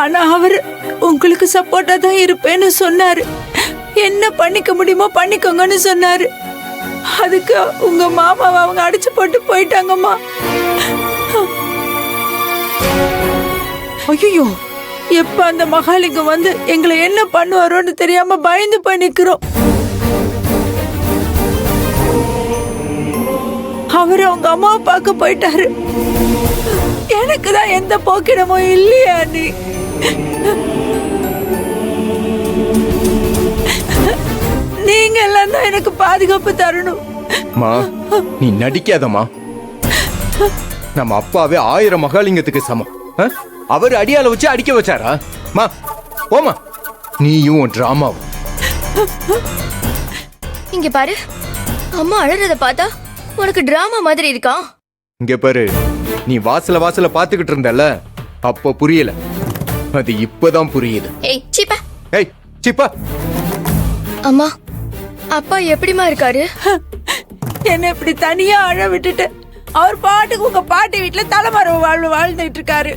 ஆனா அவரு உங்களுக்கு சப்போர்ட்டா தான் இருப்பேன்னு சொன்னாரு. என்ன பண்ணிக்க முடியுமோ பண்ணிக்கோங்கன்னு சொன்னாரு. அதுக்கு உங்க மாமாவை அவங்க அடிச்சு போட்டு போயிட்டாங்கம்மா. ஐயோ, எப்ப அந்த மகாலிங்கம் வந்து எங்களை என்ன பண்ணுவாரோன்னு தெரியாம பயந்து போய் நிக்கிறோம். அவரு அவங்க அம்மாவை பார்க்க போயிட்டாரு. எனக்கு தான் எந்த போக்கிடமும் இல்லையா நீ? நீங்க எல்லாம் தான் எனக்கு பாதுகாப்பு தரணும். மா, நீ நடிக்காதம்மா. நம்ம அப்பாவே 1000 மகாலிங்கத்துக்கு சமம். அவர் அடியால வச்சு அடிக்க வச்சாரா? மா போமா, நீயும் டிராமாவும். இங்க பாரு, அம்மா அழறத பார்த்தா உனக்கு டிராமா மாதிரி இருக்கா? இங்க பாரு, நீ வாசல பாத்துக்கிட்டு இருந்தல, அப்ப புரியல, அது இப்பதான் புரியுது. ஏய் சீப்பா, ஏய் சிப்பா. அம்மா அப்பா எப்படிமா இருக்காரு? என்ன இப்படி தனியா அழ விட்டுட்டு அவர் பாட்டுக்கு உங்க பாட்டி வீட்டுல தலைமறைவு வாழ்வு வாழ்ந்துட்டு இருக்காரு.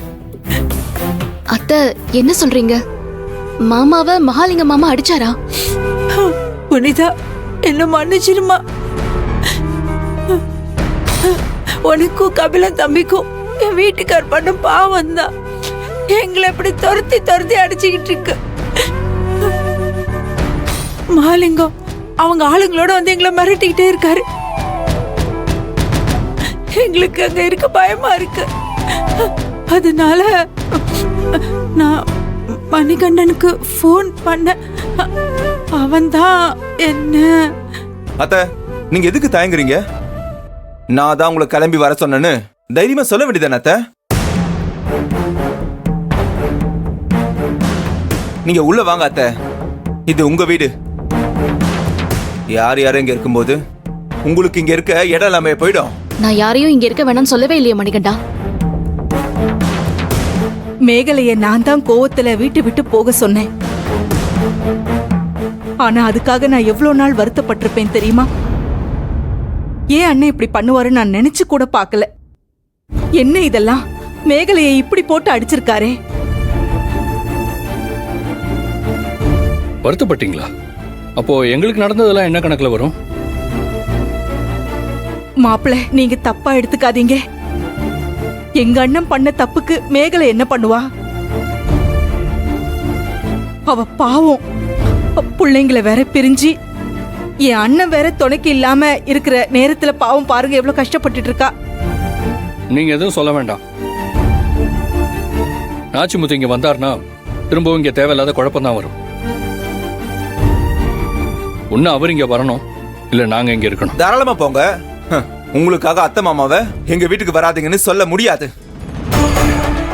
அத்தை என்ன சொல்றீங்க? மாமாவை மகாலிங்க மாமா அடிச்சாரா? புனிதா, என்ன மன்னிச்சிருமா. உனக்கும் கபிலன் தம்பிக்கும் என் வீட்டுக்கார் பண்ண பாவம் தான். எங்களை இப்படி துரத்தி துரத்தி அடிச்சுக்கிட்டு இருக்கு. மகாலிங்கம் அவங்க ஆளுங்களோட வந்து எங்களை மிரட்டிக்கிட்டே இருக்காரு. எங்களுக்கு அங்க இருக்க பயமா இருக்கு. அதனால நான் மணிகண்டனுக்கு போன் பண்ண, அவன்தான் என்ன. அத்த, நீங்க எதுக்கு தயங்குறீங்க? நான் தான் உங்களை கிளம்பி வர சொன்னேன்னு தைரியமா சொல்ல வேண்டியதானே அத்த? நீங்க உள்ள வாங்க அத்த, இது உங்க வீடு. யார் யாரும் இங்க இருக்கும்போது உங்களுக்கு இங்க இருக்க இடம் இல்லாம போயிடும். நான் யாரையும் இங்க இருக்க வேணாம்னு சொல்லவே இல்லையே மணிகண்டா. மேகலைய நான் தான் கோவத்துல வீட்டு விட்டு போக சொன்னேன். ஆனா அதுக்காக நான் எவ்வளவு நாள் வருத்தப்பட்டிருப்பேன் தெரியுமா? ஏன் அண்ணன் இப்படி பண்ணுவாரு நான் நினைச்சு கூட பார்க்கல. என்ன இதெல்லாம்? மேகலையை இப்படி போட்டு அடிச்சிருக்காரே. வருத்தப்பட்டீங்களா? அப்போ எங்களுக்கு நடந்ததெல்லாம் என்ன கணக்குல வரும்? மாப்பிள்ள, நீங்க தப்பா எடுத்துக்காதீங்க. எங்க அண்ணன் பண்ண தப்புக்கு மேகலை என்ன பண்ணுவா? அவ பாவம், பிள்ளைங்களை வேற பிரிஞ்சு என் அண்ணன் வேற துணைக்கு இல்லாம இருக்கிற நேரத்துல பாவம் பாருங்க எவ்வளவு கஷ்டப்பட்டுட்டு இருக்கா. நீங்க எதுவும் சொல்ல வேண்டாம். நாச்சிமுத்து இங்க வந்தார்னா திரும்பவும் இங்க தேவையில்லாத குழப்பம் தான் வரும். ஒன்னு அவர் இங்க வரணும், இல்ல நாங்க இங்க இருக்கணும். தாராளமா போங்க. உங்களுக்காக அத்தை மாமாவை எங்க வீட்டுக்கு வராதீங்கன்னு சொல்ல முடியாது.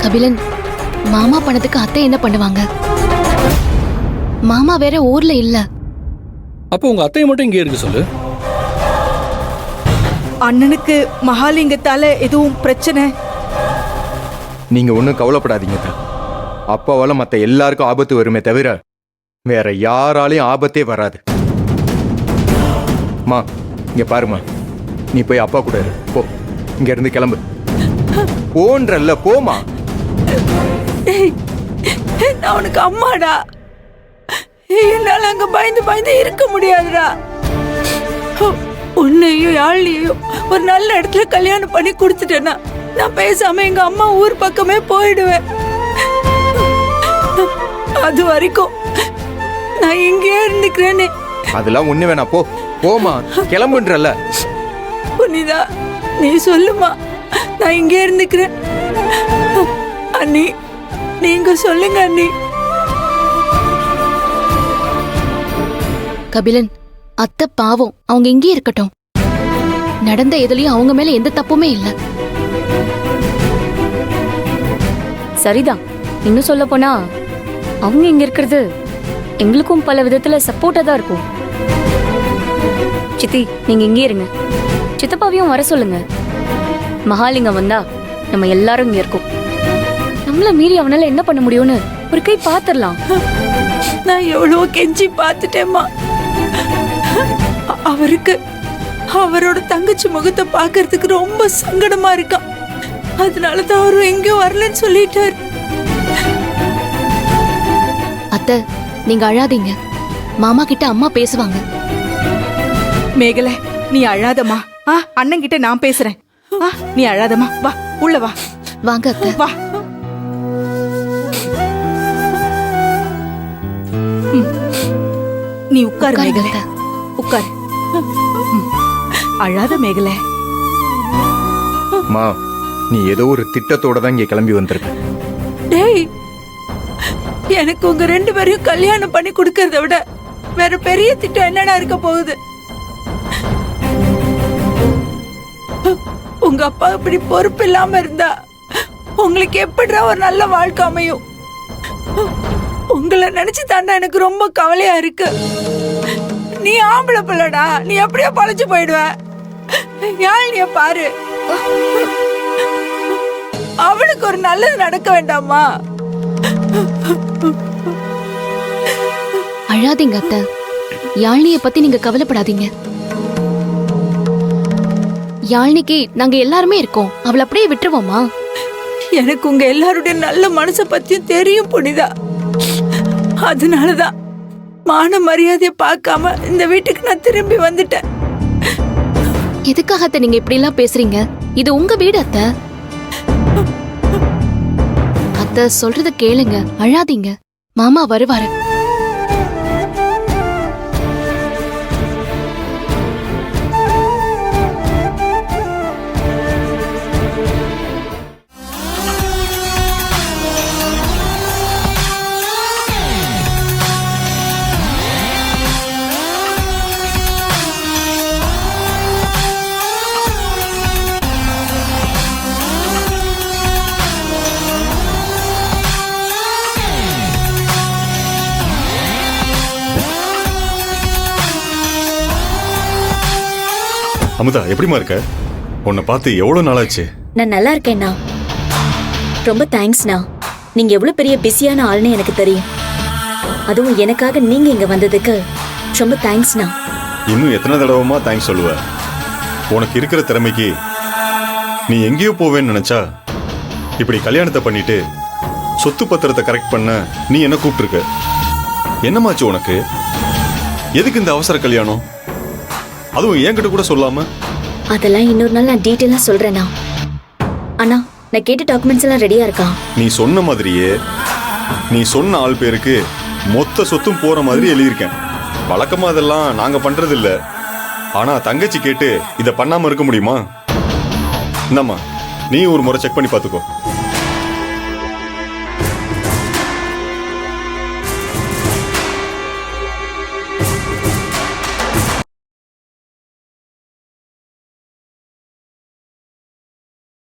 கபிலன், மாமா பணத்துக்கு அத்தை என்ன பண்ணுவாங்க? மாமா வேற ஊர்ல இல்ல. அப்போ உங்க அத்தையை மட்டும் இங்கே இருக்கு சொல்லு. அண்ணனுக்கு மகாலிங்கத்தால எதுவும் பிரச்சனை? நீங்க ஒன்னும் கவலைப்படாதீங்க. அப்பாவால மத்த எல்லாருக்கும் ஆபத்து வருமே தவிர வேற யாராலையும் ஆபத்தே வராது. மா, இங்க பாருமா, நீ போய் அப்பா கூட இரு. போ, இங்க இருந்து கிளம்பு. போன்றல்ல, போமா. நான் உனக்கு அம்மாடா. என்னால அங்க பயந்து பயந்து இருக்க முடியாதுடா. உன்னையும் யாழ்லையும் ஒரு நல்ல இடத்துல கல்யாணம் பண்ணி கொடுத்துட்டேன்னா நான் பேசாம எங்க அம்மா ஊர் பக்கமே போயிடுவேன். அது வரைக்கும் நான் இங்கேயே இருந்துக்கிறேன்னு. அதெல்லாம் ஒண்ணு வேணா, போ போமா, கிளம்புன்றல்ல. புனிதா, நீ சொல்லுமா, நான் இங்கே இருந்துக்கிறேன். அண்ணி, நீங்க சொல்லுங்க அண்ணி. கபிலன், அத்தை பாவம், அவங்க இங்கே இருக்கட்டும். நடந்த எதுலயும் அவங்க மேல எந்த தப்புமே இல்ல. சரிதான். இன்னும் சொல்ல போனா அவங்க இங்க இருக்கிறது எங்களுக்கும் பல விதத்துல சப்போர்ட்டா தான் இருக்கும். சித்தி, நீங்க இங்கே இருங்க. சித்தப்பாவையும் வர சொல்லுங்க. மகாலிங்கம் வந்தா நம்ம எல்லாரும் இங்க இருக்கோம். நம்மள மீறி அவனால என்ன பண்ண முடியும்னு ஒரு கை பாத்துடலாம். நான் எவ்வளவு கெஞ்சி பார்த்துட்டேம்மா. அவருக்கு அவரோட தங்கச்சி முகத்தை பாக்குறதுக்கு ரொம்ப சங்கடமா இருக்கான். அதனாலதான் அவரு எங்கேயும் வரலன்னு சொல்லிட்டாரு. அத்தை நீங்க அழாதீங்க. மாமா கிட்ட அம்மா பேசுவாங்க. மேகலை நீ அழாதம்மா. அண்ணன் கிட்ட நான் பேசுறேன். நீ அழாதம்மா, வா உள்ள வா. வாங்க அத்தை. வா. நீ உட்காரு உட்காருங்க மேகலை, அத்தை. உட்காரு. அழாத மேகலை. மா நீ ஏதோ ஒரு திட்டத்தோட தான் இங்க கிளம்பி வந்திருக்க. டேய், எனக்கு உங்க 2 பேரையும் கல்யாணம் பண்ணி கொடுக்கறத விட வேற பெரிய திட்டம் என்னடா இருக்க போகுது? உங்க அப்பா இப்படி பொறுப்பு இல்லாம இருந்தா உங்களுக்கு எப்படிடா ஒரு நல்ல வாழ்க்கை அமையும்? உங்களை நினைச்சு தாண்டா எனக்கு ரொம்ப கவலையா இருக்கு. நீ ஆம்பளை பிள்ளடா, நீ எப்படியோ பழச்சு போயிடுவ. யாழ்னிய பாரு, அவளுக்கு ஒரு நல்லது நடக்க வேண்டாமா? அழாதீங்க அத்தை. யாழ்னிய பத்தி நீங்க கவலைப்படாதீங்க. யாழ்னிக்கு நாங்க எல்லாருமே இருக்கோம். அவளை அப்படியே விட்டுருவோமா? எனக்கு உங்க எல்லாருடைய நல்ல மனசை பத்தியும் தெரியும் புனிதா. அதனாலதான் மான மரியாதையை பார்க்காம இந்த வீட்டுக்கு நான் திரும்பி வந்துட்டேன். எதுக்காக அத்தை நீங்க இப்படி எல்லாம் பேசுறீங்க? இது உங்க வீடு அத்தை. அத்தை சொல்றத கேளுங்க, அழாதீங்க. மாமா வருவாரு. அமுதா எப்படிமா இருக்க? உன்னை பார்த்து எவ்வளவு நாளாச்சு? நான் நல்லா இருக்கேண்ணா. ரொம்ப தேங்க்ஸ்ண்ணா. நீங்க எவ்வளவு பெரிய பிஸியான ஆள்னு எனக்கு தெரியும். அதுவும் எனக்காக நீங்க இங்க வந்ததுக்கு ரொம்ப தேங்க்ஸ்ண்ணா. இன்னும் எத்தனை தடவைமா தேங்க்ஸ் சொல்லுவ? உனக்கு இருக்கிற திறமைக்கு நீ எங்கேயோ போவேன்னு நினைச்சா இப்படி கல்யாணத்தை பண்ணிட்டு சொத்து பத்திரத்தை கரெக்ட் பண்ண நீ என்ன கூப்பிட்டுருக்க. என்னமாச்சு உனக்கு? எதுக்கு இந்த அவசர கல்யாணம்? அதுவும் என்கிட்ட கூட சொல்லாம? அதெல்லாம் இன்னொரு நாள் நான் டீட்டெயிலா சொல்றேண்ணா. அண்ணா, நான் கேட்ட டாக்குமெண்ட்ஸ் எல்லாம் ரெடியா இருக்கா? நீ சொன்ன மாதிரியே நீ சொன்ன ஆள் பேருக்கு மொத்த சொத்தும் போற மாதிரி எழுதியிருக்கேன். வழக்கமா அதெல்லாம் நாங்க பண்றது இல்ல. ஆனா தங்கச்சி கேட்டு இத பண்ணாம இருக்க முடியுமா? இந்தாம்மா, நீ ஒரு முறை செக் பண்ணி பாத்துக்கோ.